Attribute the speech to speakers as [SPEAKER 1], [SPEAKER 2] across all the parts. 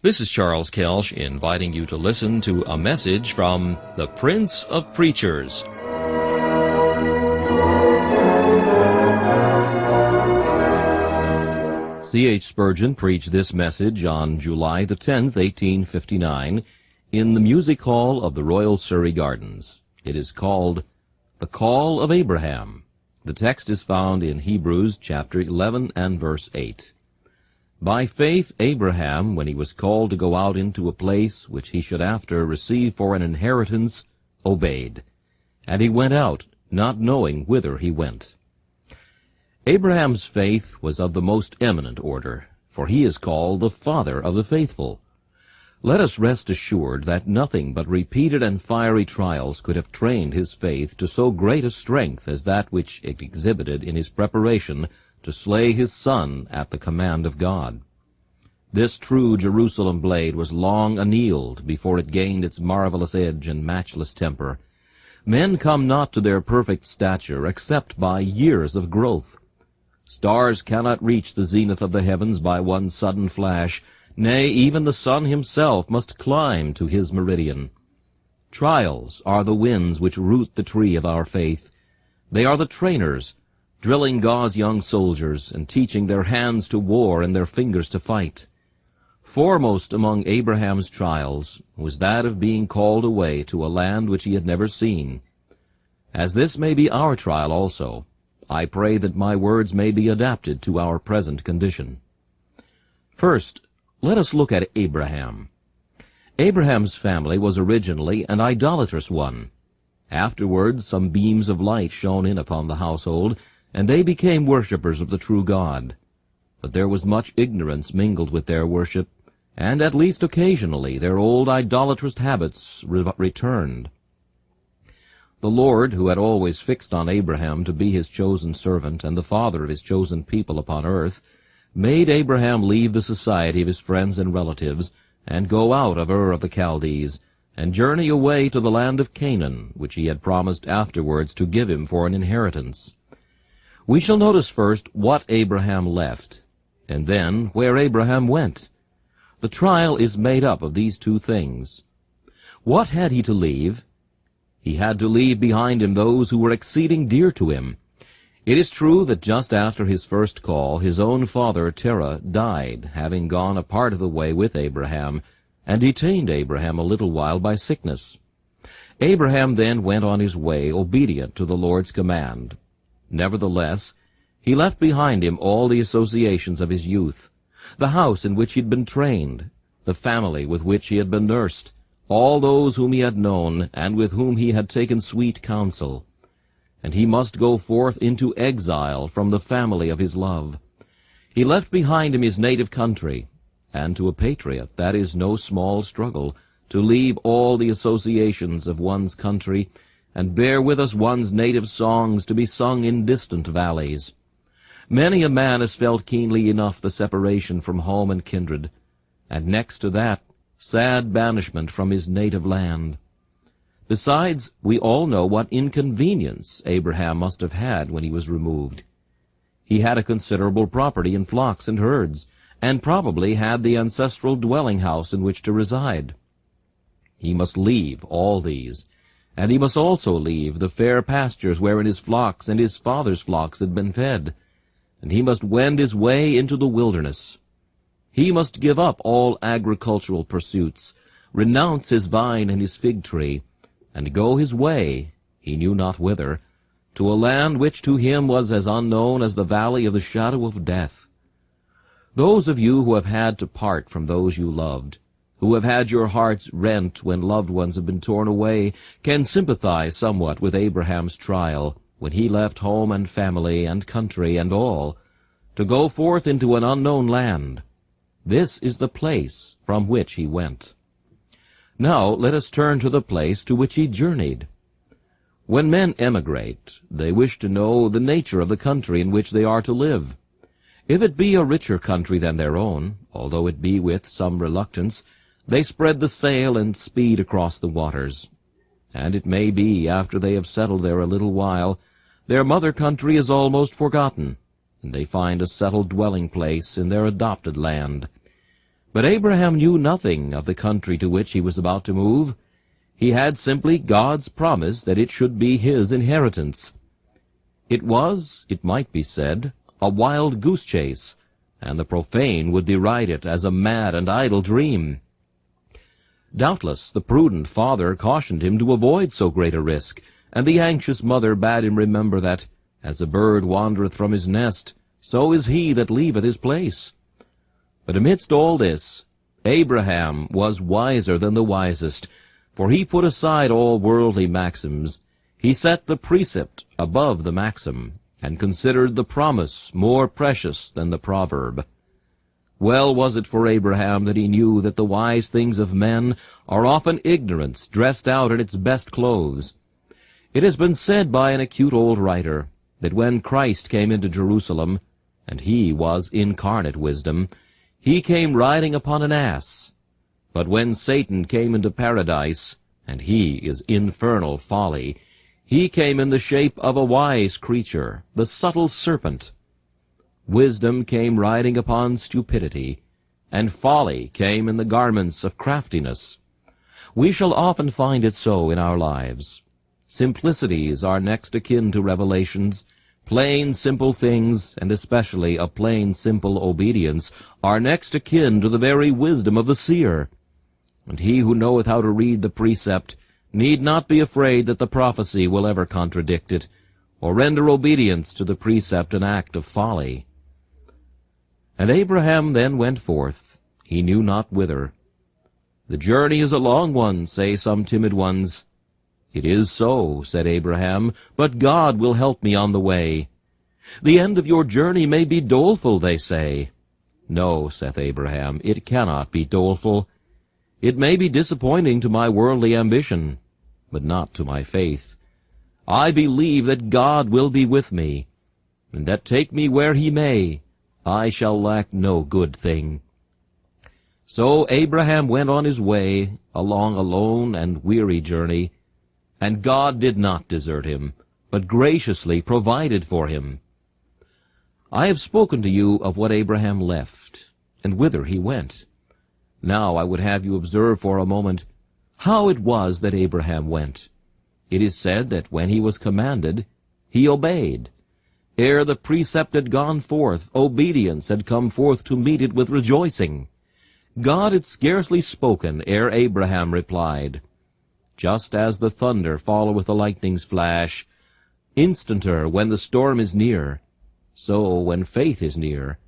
[SPEAKER 1] This is Charles Kelsch inviting you to listen to a message from the Prince of Preachers. C.H. Spurgeon preached this message on July the 10th, 1859, in the Music Hall of the Royal Surrey Gardens. It is called The Call of Abraham. The text is found in Hebrews chapter 11 and verse 8. By faith Abraham, when he was called to go out into a place which he should after receive for an inheritance, obeyed. And he went out, not knowing whither he went. Abraham's faith was of the most eminent order, for he is called the father of the faithful. Let us rest assured that nothing but repeated and fiery trials could have trained his faith to so great a strength as that which it exhibited in his preparation to slay his son at the command of God. This true Jerusalem blade was long annealed before it gained its marvelous edge and matchless temper. Men come not to their perfect stature except by years of growth. Stars cannot reach the zenith of the heavens by one sudden flash. Nay, even the sun himself must climb to his meridian. Trials are the winds which root the tree of our faith. They are the trainers, drilling God's young soldiers, and teaching their hands to war and their fingers to fight. Foremost among Abraham's trials was that of being called away to a land which he had never seen. As this may be our trial also, I pray that my words may be adapted to our present condition. First, let us look at Abraham. Abraham's family was originally an idolatrous one. Afterwards some beams of light shone in upon the household, and they became worshippers of the true God. But there was much ignorance mingled with their worship, and at least occasionally their old idolatrous habits returned. The Lord, who had always fixed on Abraham to be his chosen servant and the father of his chosen people upon earth, made Abraham leave the society of his friends and relatives, and go out of Ur of the Chaldees, and journey away to the land of Canaan, which he had promised afterwards to give him for an inheritance. We shall notice first what Abraham left, and then where Abraham went. The trial is made up of these two things. What had he to leave? He had to leave behind him those who were exceeding dear to him. It is true that just after his first call, his own father Terah died, having gone a part of the way with Abraham, and detained Abraham a little while by sickness. Abraham then went on his way, obedient to the Lord's command. Nevertheless, he left behind him all the associations of his youth, the house in which he had been trained, the family with which he had been nursed, all those whom he had known, and with whom he had taken sweet counsel. And he must go forth into exile from the family of his love. He left behind him his native country, and to a patriot that is no small struggle, to leave all the associations of one's country, and bear with us one's native songs to be sung in distant valleys. Many a man has felt keenly enough the separation from home and kindred, and next to that, sad banishment from his native land. Besides, we all know what inconvenience Abraham must have had when he was removed. He had a considerable property in flocks and herds, and probably had the ancestral dwelling house in which to reside. He must leave all these, and he must also leave the fair pastures wherein his flocks and his father's flocks had been fed, and he must wend his way into the wilderness. He must give up all agricultural pursuits, renounce his vine and his fig tree, and go his way, he knew not whither, to a land which to him was as unknown as the valley of the shadow of death. Those of you who have had to part from those you loved, who have had your hearts rent when loved ones have been torn away, can sympathize somewhat with Abraham's trial, when he left home and family and country and all, to go forth into an unknown land. This is the place from which he went. Now let us turn to the place to which he journeyed. When men emigrate, they wish to know the nature of the country in which they are to live. If it be a richer country than their own, although it be with some reluctance, they spread the sail and speed across the waters. And it may be, after they have settled there a little while, their mother country is almost forgotten, and they find a settled dwelling-place in their adopted land. But Abraham knew nothing of the country to which he was about to move. He had simply God's promise that it should be his inheritance. It was, it might be said, a wild goose chase, and the profane would deride it as a mad and idle dream. Doubtless the prudent father cautioned him to avoid so great a risk, and the anxious mother bade him remember that, as a bird wandereth from his nest, so is he that leaveth his place. But amidst all this, Abraham was wiser than the wisest, for he put aside all worldly maxims. He set the precept above the maxim, and considered the promise more precious than the proverb. Well was it for Abraham that he knew that the wise things of men are often ignorance dressed out in its best clothes. It has been said by an acute old writer that when Christ came into Jerusalem, and he was incarnate wisdom, he came riding upon an ass. But when Satan came into paradise, and he is infernal folly, he came in the shape of a wise creature, the subtle serpent. Wisdom came riding upon stupidity, and folly came in the garments of craftiness. We shall often find it so in our lives. Simplicities are next akin to revelations. Plain, simple things, and especially a plain, simple obedience, are next akin to the very wisdom of the seer. And he who knoweth how to read the precept need not be afraid that the prophecy will ever contradict it, or render obedience to the precept an act of folly. And Abraham then went forth, he knew not whither. The journey is a long one, say some timid ones. It is so, said Abraham, but God will help me on the way. The end of your journey may be doleful, they say. No, saith Abraham, it cannot be doleful. It may be disappointing to my worldly ambition, but not to my faith. I believe that God will be with me, and that take me where he may, I shall lack no good thing. So Abraham went on his way along a lone and weary journey, and God did not desert him, but graciously provided for him. I have spoken to you of what Abraham left, and whither he went. Now I would have you observe for a moment how it was that Abraham went. It is said that when he was commanded, he obeyed. Ere the precept had gone forth, obedience had come forth to meet it with rejoicing. God had scarcely spoken ere Abraham replied. Just as the thunder followeth the lightning's flash, instanter when the storm is near, so when faith is near,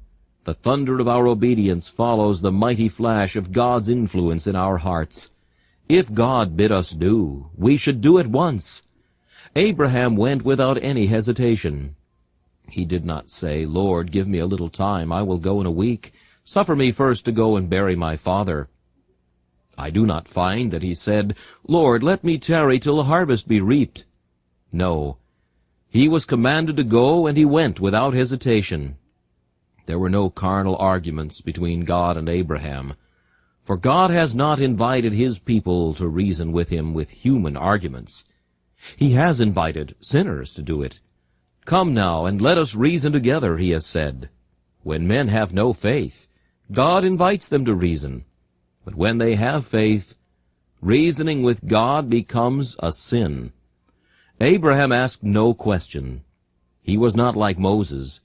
[SPEAKER 1] the thunder of our obedience follows the mighty flash of God's influence in our hearts. If God bid us do, we should do at once. Abraham went without any hesitation. He did not say, Lord, give me a little time, I will go in a week. Suffer me first to go and bury my father. I do not find that he said, Lord, let me tarry till the harvest be reaped. No, he was commanded to go, and he went without hesitation. There were no carnal arguments between God and Abraham, for God has not invited his people to reason with him with human arguments. He has invited sinners to do it. Come now, and let us reason together, he has said. When men have no faith, God invites them to reason. But when they have faith, reasoning with God becomes a sin. Abraham asked no question. He was not like Moses.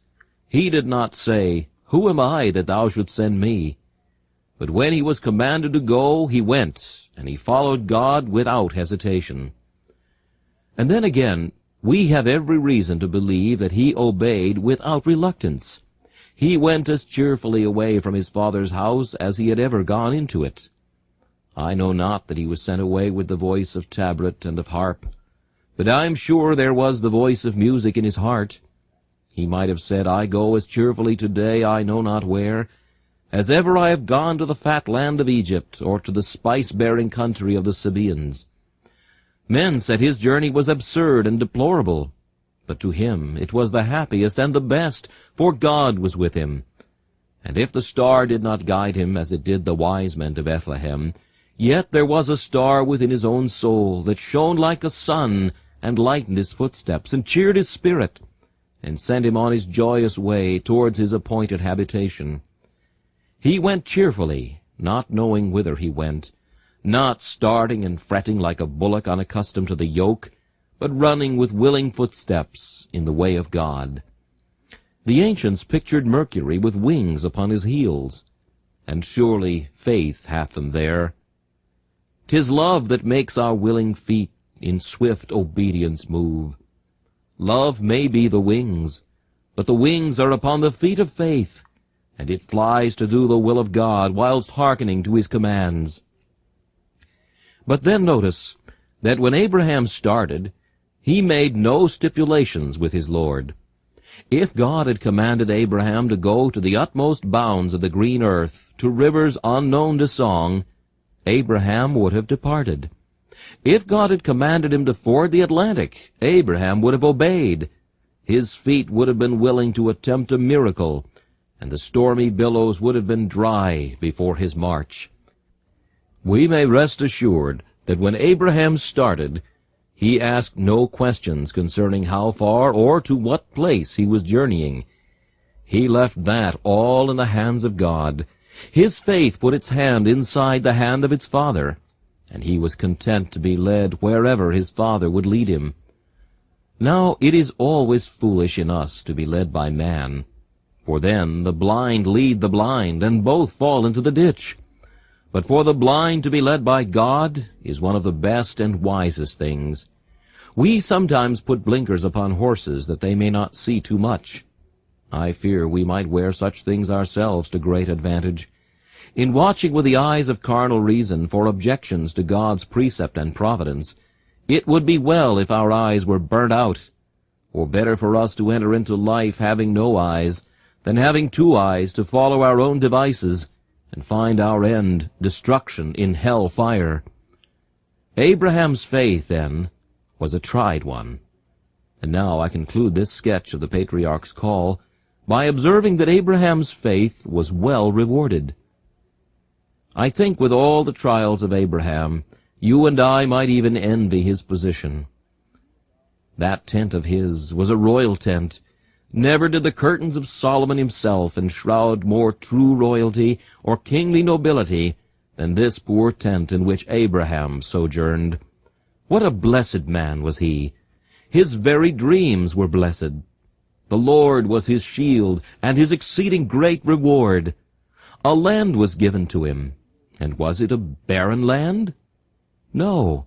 [SPEAKER 1] He did not say, Who am I that thou shouldst send me? But when he was commanded to go, he went, and he followed God without hesitation. And then again, we have every reason to believe that he obeyed without reluctance. He went as cheerfully away from his father's house as he had ever gone into it. I know not that he was sent away with the voice of tabret and of harp, but I am sure there was the voice of music in his heart. He might have said, I go as cheerfully today, I know not where, as ever I have gone to the fat land of Egypt, or to the spice-bearing country of the Sabaeans. Men said his journey was absurd and deplorable, but to him it was the happiest and the best, for God was with him. And if the star did not guide him as it did the wise men to Bethlehem, yet there was a star within his own soul that shone like a sun, and lightened his footsteps, and cheered his spirit, and sent him on his joyous way towards his appointed habitation. He went cheerfully, not knowing whither he went, not starting and fretting like a bullock unaccustomed to the yoke, but running with willing footsteps in the way of God. The ancients pictured Mercury with wings upon his heels, and surely faith hath them there. 'Tis love that makes our willing feet in swift obedience move. Love may be the wings, but the wings are upon the feet of faith, and it flies to do the will of God whilst hearkening to his commands. But then notice that when Abraham started, he made no stipulations with his Lord. If God had commanded Abraham to go to the utmost bounds of the green earth, to rivers unknown to song, Abraham would have departed. If God had commanded him to ford the Atlantic, Abraham would have obeyed. His feet would have been willing to attempt a miracle, and the stormy billows would have been dry before his march. We may rest assured that when Abraham started, he asked no questions concerning how far or to what place he was journeying. He left that all in the hands of God. His faith put its hand inside the hand of its father, and he was content to be led wherever his father would lead him. Now it is always foolish in us to be led by man, for then the blind lead the blind, and both fall into the ditch. But for the blind to be led by God is one of the best and wisest things. We sometimes put blinkers upon horses that they may not see too much. I fear we might wear such things ourselves to great advantage. In watching with the eyes of carnal reason for objections to God's precept and providence, it would be well if our eyes were burnt out, or better for us to enter into life having no eyes, than having two eyes to follow our own devices, and find our end destruction in hell fire. Abraham's faith, then, was a tried one. And now I conclude this sketch of the patriarch's call by observing that Abraham's faith was well rewarded. I think with all the trials of Abraham, you and I might even envy his position. That tent of his was a royal tent. Never did the curtains of Solomon himself enshroud more true royalty or kingly nobility than this poor tent in which Abraham sojourned. What a blessed man was he! His very dreams were blessed. The Lord was his shield and his exceeding great reward. A land was given to him, and was it a barren land? No.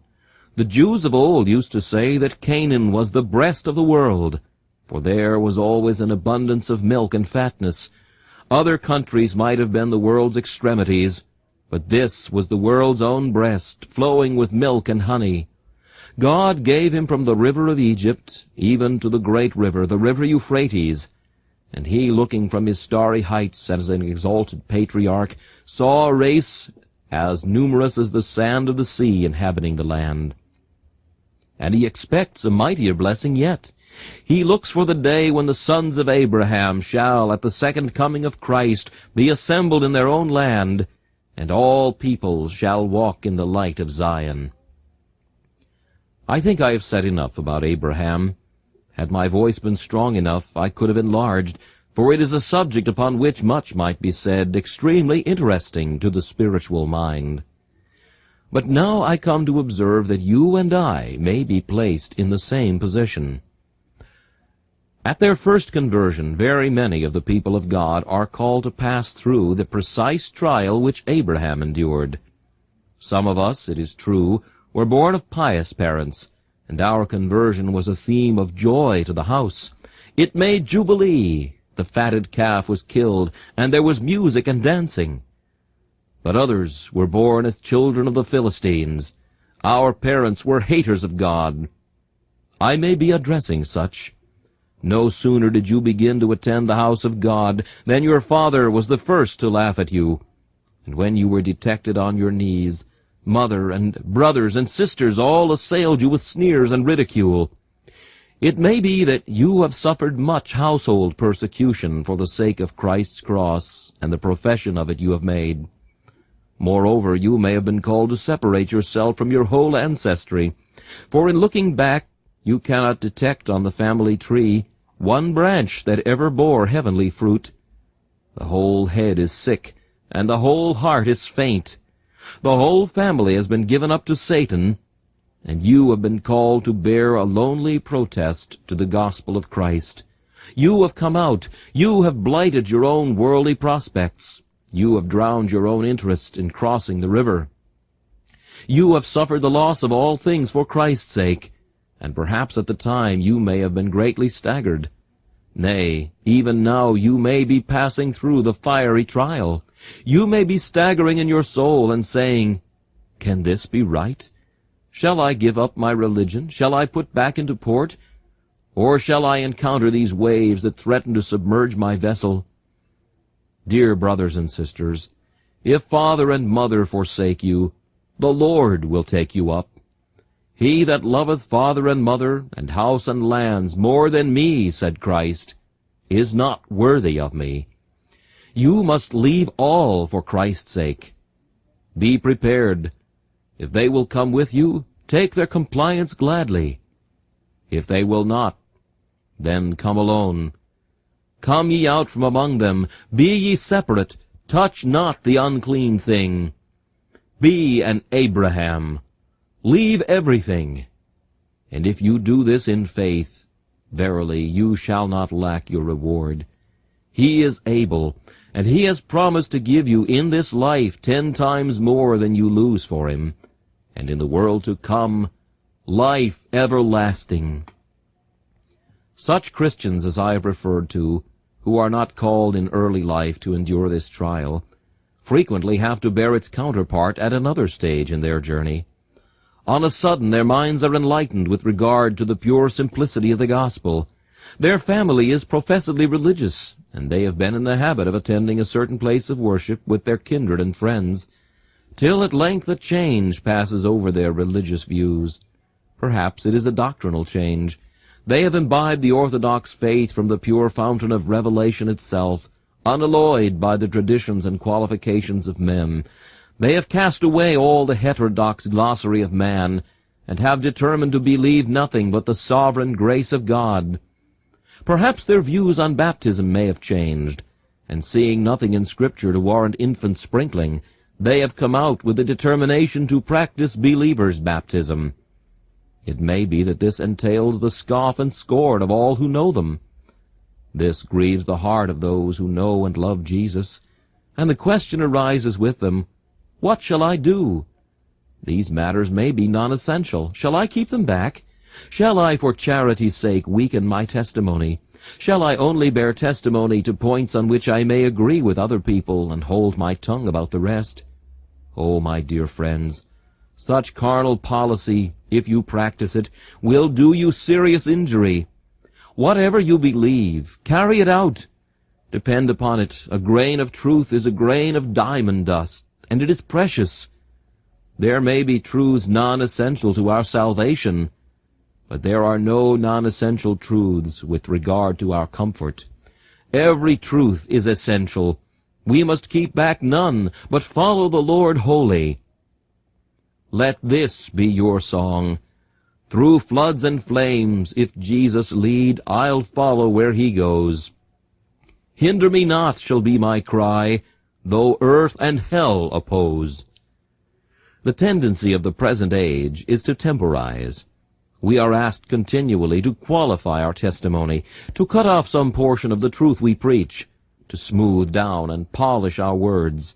[SPEAKER 1] The Jews of old used to say that Canaan was the breast of the world, for there was always an abundance of milk and fatness. Other countries might have been the world's extremities, but this was the world's own breast, flowing with milk and honey. God gave him from the river of Egypt, even to the great river, the river Euphrates, and he, looking from his starry heights as an exalted patriarch, saw a race as numerous as the sand of the sea inhabiting the land. And he expects a mightier blessing yet. He looks for the day when the sons of Abraham shall, at the second coming of Christ, be assembled in their own land, and all peoples shall walk in the light of Zion. I think I have said enough about Abraham. Had my voice been strong enough, I could have enlarged, for it is a subject upon which much might be said, extremely interesting to the spiritual mind. But now I come to observe that you and I may be placed in the same position. At their first conversion, very many of the people of God are called to pass through the precise trial which Abraham endured. Some of us, it is true, were born of pious parents, and our conversion was a theme of joy to the house. It made jubilee. The fatted calf was killed, and there was music and dancing. But others were born as children of the Philistines. Our parents were haters of God. I may be addressing such. No sooner did you begin to attend the house of God than your father was the first to laugh at you. And when you were detected on your knees, mother and brothers and sisters all assailed you with sneers and ridicule. It may be that you have suffered much household persecution for the sake of Christ's cross and the profession of it you have made. Moreover, you may have been called to separate yourself from your whole ancestry, for in looking back you cannot detect on the family tree one branch that ever bore heavenly fruit. The whole head is sick, and the whole heart is faint. The whole family has been given up to Satan, and you have been called to bear a lonely protest to the gospel of Christ. You have come out. You have blighted your own worldly prospects. You have drowned your own interest in crossing the river. You have suffered the loss of all things for Christ's sake, and perhaps at the time you may have been greatly staggered. Nay, even now you may be passing through the fiery trial. You may be staggering in your soul and saying, "Can this be right? Shall I give up my religion? Shall I put back into port? Or shall I encounter these waves that threaten to submerge my vessel?" Dear brothers and sisters, if father and mother forsake you, the Lord will take you up. "He that loveth father and mother, and house and lands, more than me," said Christ, "is not worthy of me." You must leave all for Christ's sake. Be prepared. If they will come with you, take their compliance gladly. If they will not, then come alone. Come ye out from among them, be ye separate, touch not the unclean thing. Be an Abraham. Leave everything. And if you do this in faith, verily you shall not lack your reward. He is able, and he has promised to give you in this life 10 times more than you lose for him, and in the world to come, life everlasting. Such Christians as I have referred to, who are not called in early life to endure this trial, frequently have to bear its counterpart at another stage in their journey. On a sudden their minds are enlightened with regard to the pure simplicity of the gospel. Their family is professedly religious, and they have been in the habit of attending a certain place of worship with their kindred and friends, till at length a change passes over their religious views. Perhaps it is a doctrinal change. They have imbibed the orthodox faith from the pure fountain of revelation itself, unalloyed by the traditions and qualifications of men. They have cast away all the heterodox glossary of man, and have determined to believe nothing but the sovereign grace of God. Perhaps their views on baptism may have changed, and seeing nothing in Scripture to warrant infant sprinkling, they have come out with the determination to practice believers' baptism. It may be that this entails the scoff and scorn of all who know them. This grieves the heart of those who know and love Jesus, and the question arises with them, "What shall I do?" These matters may be non-essential. Shall I keep them back? Shall I, for charity's sake, weaken my testimony? Shall I only bear testimony to points on which I may agree with other people, and hold my tongue about the rest? Oh, my dear friends, such carnal policy, if you practice it, will do you serious injury. Whatever you believe, carry it out. Depend upon it, a grain of truth is a grain of diamond dust, and it is precious. There may be truths non-essential to our salvation, but there are no non-essential truths with regard to our comfort. Every truth is essential. We must keep back none, but follow the Lord wholly. Let this be your song. Through floods and flames, if Jesus lead, I'll follow where he goes. Hinder me not shall be my cry, though earth and hell oppose. The tendency of the present age is to temporize. We are asked continually to qualify our testimony, to cut off some portion of the truth we preach, to smooth down and polish our words.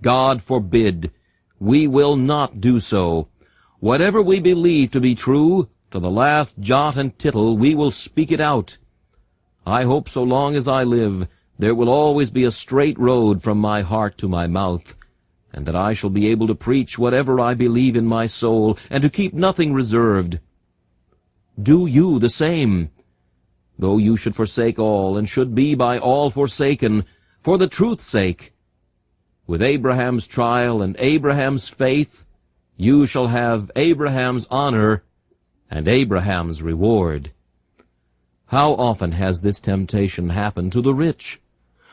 [SPEAKER 1] God forbid! We will not do so. Whatever we believe to be true, to the last jot and tittle we will speak it out. I hope so long as I live, there will always be a straight road from my heart to my mouth, and that I shall be able to preach whatever I believe in my soul, and to keep nothing reserved. Do you the same. Though you should forsake all, and should be by all forsaken, for the truth's sake, with Abraham's trial and Abraham's faith, you shall have Abraham's honor and Abraham's reward. How often has this temptation happened to the rich?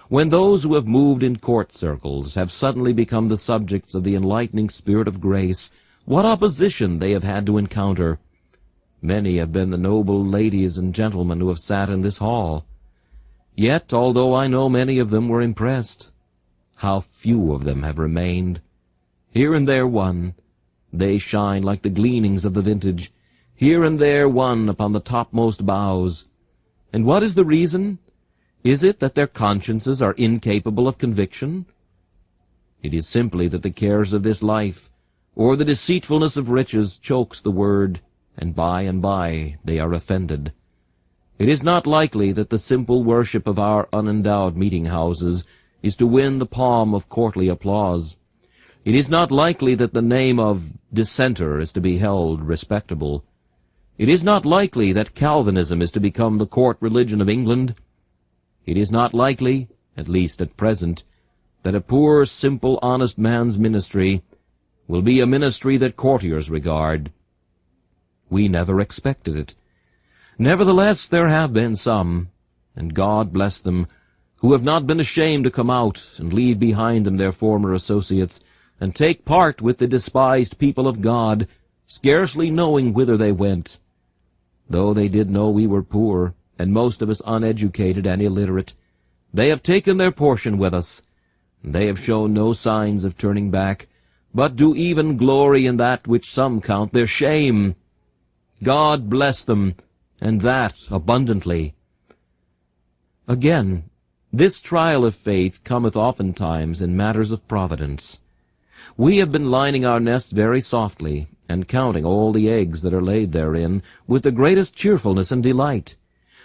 [SPEAKER 1] When those who have moved in court circles have suddenly become the subjects of the enlightening Spirit of grace, what opposition they have had to encounter! Many have been the noble ladies and gentlemen who have sat in this hall. Yet, although I know many of them were impressed, how few of them have remained. Here and there one, they shine like the gleanings of the vintage, here and there one upon the topmost boughs. And what is the reason? Is it that their consciences are incapable of conviction? It is simply that the cares of this life, or the deceitfulness of riches, chokes the word, and by they are offended. It is not likely that the simple worship of our unendowed meeting-houses is to win the palm of courtly applause. It is not likely that the name of dissenter is to be held respectable. It is not likely that Calvinism is to become the court religion of England. It is not likely, at least at present, that a poor, simple, honest man's ministry will be a ministry that courtiers regard. We never expected it. Nevertheless, there have been some, and God bless them, who have not been ashamed to come out and leave behind them their former associates, and take part with the despised people of God, scarcely knowing whither they went. Though they did know we were poor, and most of us uneducated and illiterate, they have taken their portion with us, and they have shown no signs of turning back, but do even glory in that which some count their shame. God bless them, and that abundantly. Again, this trial of faith cometh oftentimes in matters of providence. We have been lining our nests very softly, and counting all the eggs that are laid therein with the greatest cheerfulness and delight.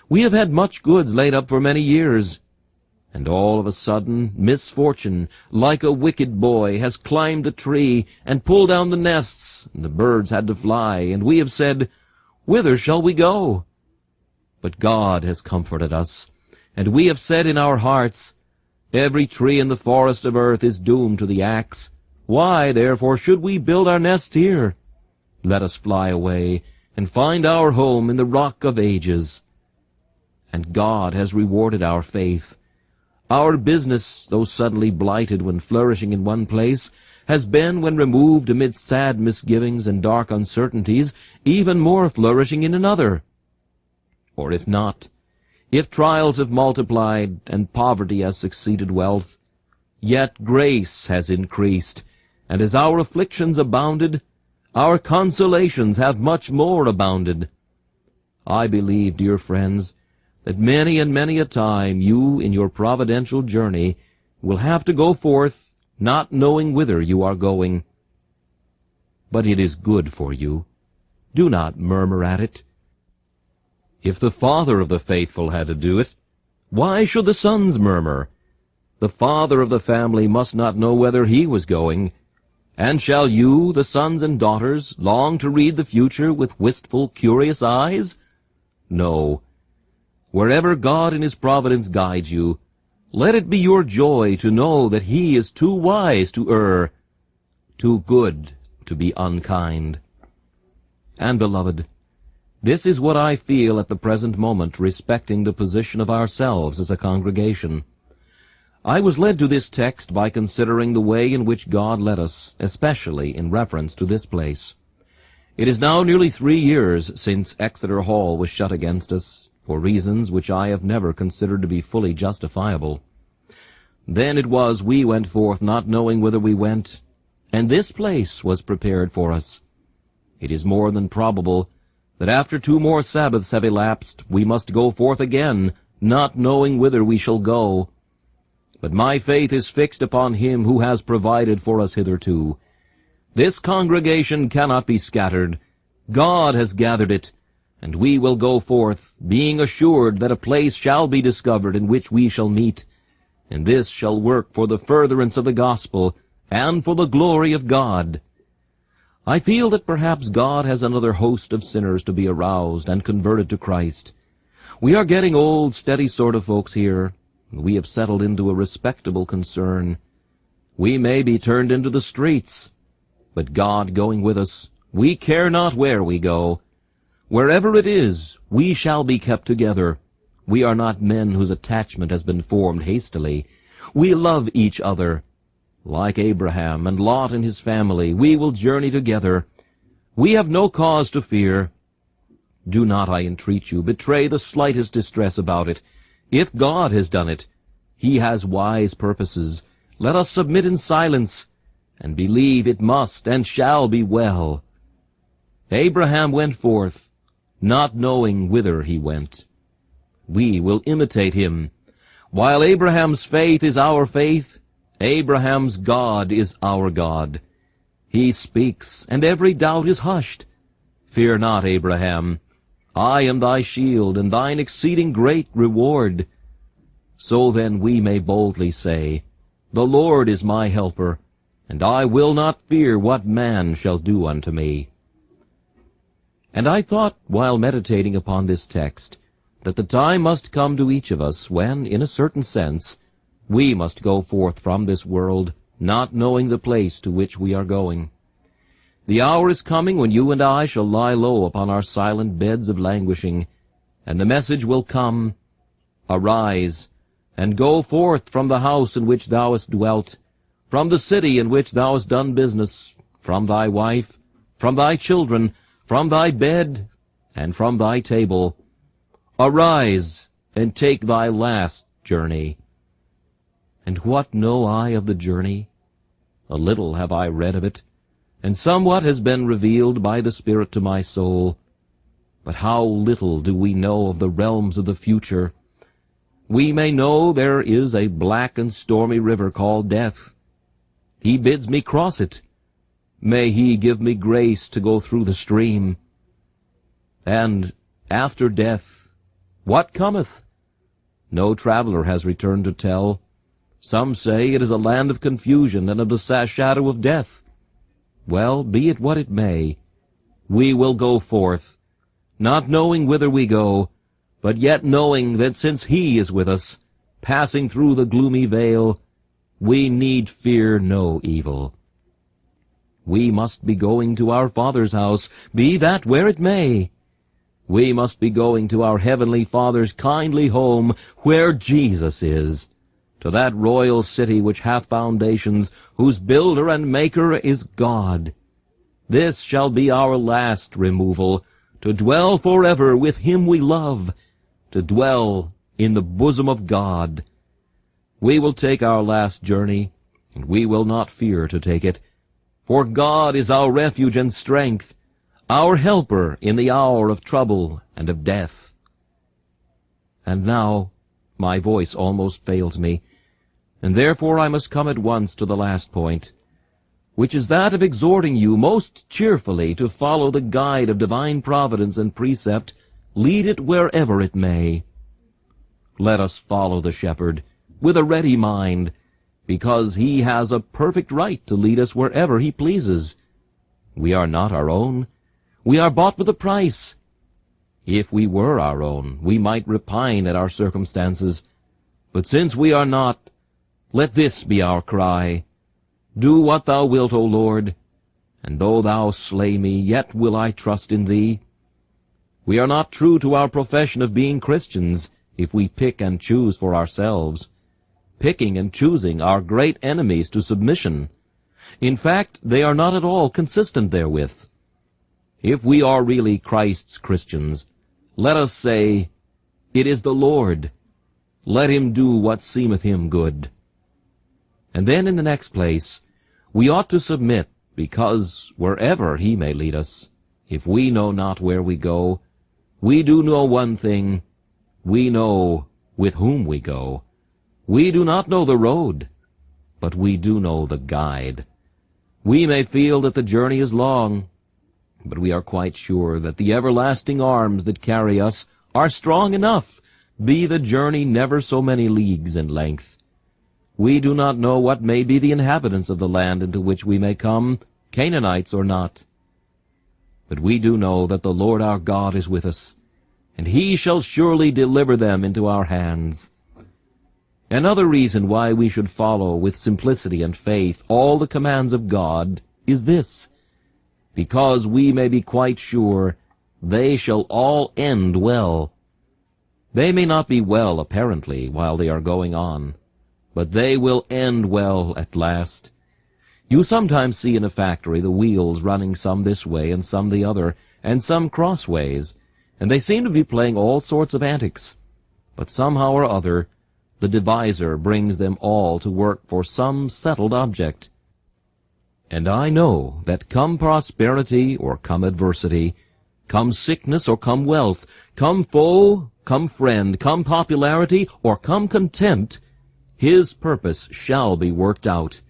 [SPEAKER 1] We have had much goods laid up for many years, and all of a sudden misfortune, like a wicked boy, has climbed the tree and pulled down the nests, and the birds had to fly, and we have said, "Whither shall we go?" But God has comforted us, and we have said in our hearts, "Every tree in the forest of earth is doomed to the axe. Why, therefore, should we build our nest here? Let us fly away, and find our home in the rock of ages." And God has rewarded our faith. Our business, though suddenly blighted when flourishing in one place, has been, when removed amid sad misgivings and dark uncertainties, even more flourishing in another. Or if not, if trials have multiplied and poverty has succeeded wealth, yet grace has increased, and as our afflictions abounded, our consolations have much more abounded. I believe, dear friends, that many and many a time you, in your providential journey, will have to go forth, not knowing whither you are going. But it is good for you. Do not murmur at it. If the father of the faithful had to do it, why should the sons murmur? The father of the family must not know whither he was going. And shall you, the sons and daughters, long to read the future with wistful, curious eyes? No. Wherever God in His providence guides you, let it be your joy to know that He is too wise to err, too good to be unkind. And, beloved, this is what I feel at the present moment respecting the position of ourselves as a congregation. I was led to this text by considering the way in which God led us, especially in reference to this place. It is now nearly 3 years since Exeter Hall was shut against us, for reasons which I have never considered to be fully justifiable. Then it was we went forth not knowing whither we went, and this place was prepared for us. It is more than probable that after 2 more Sabbaths have elapsed, we must go forth again, not knowing whither we shall go. But my faith is fixed upon Him who has provided for us hitherto. This congregation cannot be scattered. God has gathered it, and we will go forth, being assured that a place shall be discovered in which we shall meet, and this shall work for the furtherance of the gospel and for the glory of God. I feel that perhaps God has another host of sinners to be aroused and converted to Christ. We are getting old, steady sort of folks here, and we have settled into a respectable concern. We may be turned into the streets, but God going with us, we care not where we go. Wherever it is, we shall be kept together. We are not men whose attachment has been formed hastily. We love each other. Like Abraham and Lot and his family, we will journey together. We have no cause to fear. Do not, I entreat you, betray the slightest distress about it. If God has done it, He has wise purposes, Let us submit in silence, and believe it must and shall be well. Abraham went forth, not knowing whither he went. We will imitate him. While Abraham's faith is our faith, Abraham's God is our God. He speaks, and every doubt is hushed. Fear not, Abraham. I am thy shield, and thine exceeding great reward. So then we may boldly say, The Lord is my helper, and I will not fear what man shall do unto me. And I thought, while meditating upon this text, that the time must come to each of us when, in a certain sense, we must go forth from this world, not knowing the place to which we are going. The hour is coming when you and I shall lie low upon our silent beds of languishing, and the message will come, Arise, and go forth from the house in which thou hast dwelt, from the city in which thou hast done business, from thy wife, from thy children, from thy bed, and from thy table. Arise, and take thy last journey. And what know I of the journey? A little have I read of it, and somewhat has been revealed by the Spirit to my soul. But how little do we know of the realms of the future! We may know there is a black and stormy river called death. He bids me cross it. May he give me grace to go through the stream. And after death, what cometh? No traveler has returned to tell. Some say it is a land of confusion and of the shadow of death. Well, be it what it may, we will go forth, not knowing whither we go, but yet knowing that since he is with us, passing through the gloomy vale, we need fear no evil. We must be going to our Father's house, be that where it may. We must be going to our Heavenly Father's kindly home, where Jesus is, to that royal city which hath foundations, whose builder and maker is God. This shall be our last removal, to dwell forever with him we love, to dwell in the bosom of God. We will take our last journey, and we will not fear to take it, for God is our refuge and strength, our helper in the hour of trouble and of death. And now my voice almost fails me, and therefore I must come at once to the last point, which is that of exhorting you most cheerfully to follow the guide of divine providence and precept, lead it wherever it may. Let us follow the shepherd with a ready mind, because he has a perfect right to lead us wherever he pleases. We are not our own. We are bought with a price. If we were our own, we might repine at our circumstances. But since we are not, let this be our cry, Do what thou wilt, O Lord, and though thou slay me, yet will I trust in thee. We are not true to our profession of being Christians if we pick and choose for ourselves. Picking and choosing are great enemies to submission. In fact, they are not at all consistent therewith. If we are really Christ's Christians, let us say, It is the Lord. Let him do what seemeth him good. And then, in the next place, we ought to submit, because wherever he may lead us, if we know not where we go, we do know one thing, we know with whom we go. We do not know the road, but we do know the guide. We may feel that the journey is long, but we are quite sure that the everlasting arms that carry us are strong enough, be the journey never so many leagues in length. We do not know what may be the inhabitants of the land into which we may come, Canaanites or not. But we do know that the Lord our God is with us, and he shall surely deliver them into our hands. Another reason why we should follow with simplicity and faith all the commands of God is this, because we may be quite sure they shall all end well. They may not be well apparently while they are going on, but they will end well at last. You sometimes see in a factory the wheels running some this way and some the other, and some crossways, and they seem to be playing all sorts of antics. But somehow or other, the divisor brings them all to work for some settled object. And I know that come prosperity or come adversity, come sickness or come wealth, come foe, come friend, come popularity or come contempt, his purpose shall be worked out,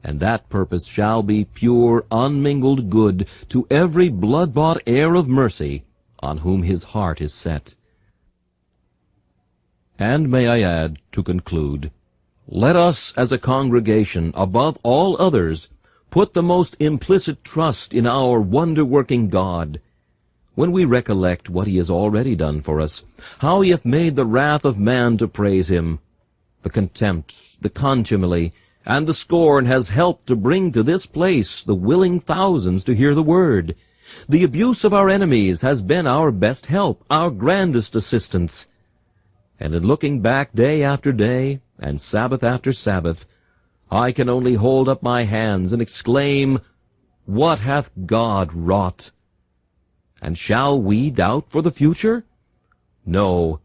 [SPEAKER 1] and that purpose shall be pure, unmingled good to every blood-bought heir of mercy on whom his heart is set. And may I add, to conclude, let us as a congregation, above all others, put the most implicit trust in our wonder-working God. When we recollect what he has already done for us, how he hath made the wrath of man to praise him, the contempt, the contumely, and the scorn has helped to bring to this place the willing thousands to hear the word. The abuse of our enemies has been our best help, our grandest assistance. And in looking back day after day, and Sabbath after Sabbath, I can only hold up my hands and exclaim, What hath God wrought? And shall we doubt for the future? No.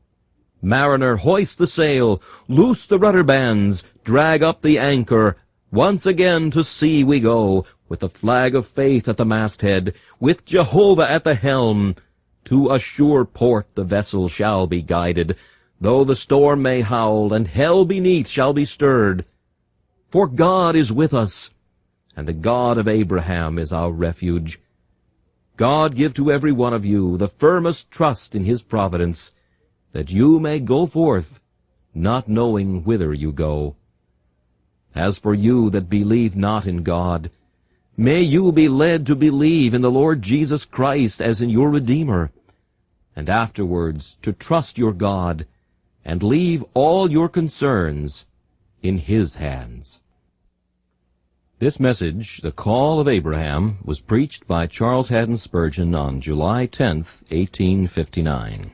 [SPEAKER 1] Mariner, hoist the sail, loose the rudder bands, drag up the anchor. Once again to sea we go, with the flag of faith at the masthead, with Jehovah at the helm. To a sure port the vessel shall be guided, though the storm may howl, and hell beneath shall be stirred. For God is with us, and the God of Abraham is our refuge. God give to every one of you the firmest trust in his providence, that you may go forth, not knowing whither you go. As for you that believe not in God, may you be led to believe in the Lord Jesus Christ as in your Redeemer, and afterwards to trust your God, and leave all your concerns in his hands. This message, The Call of Abraham, was preached by Charles Haddon Spurgeon on July 10, 1859.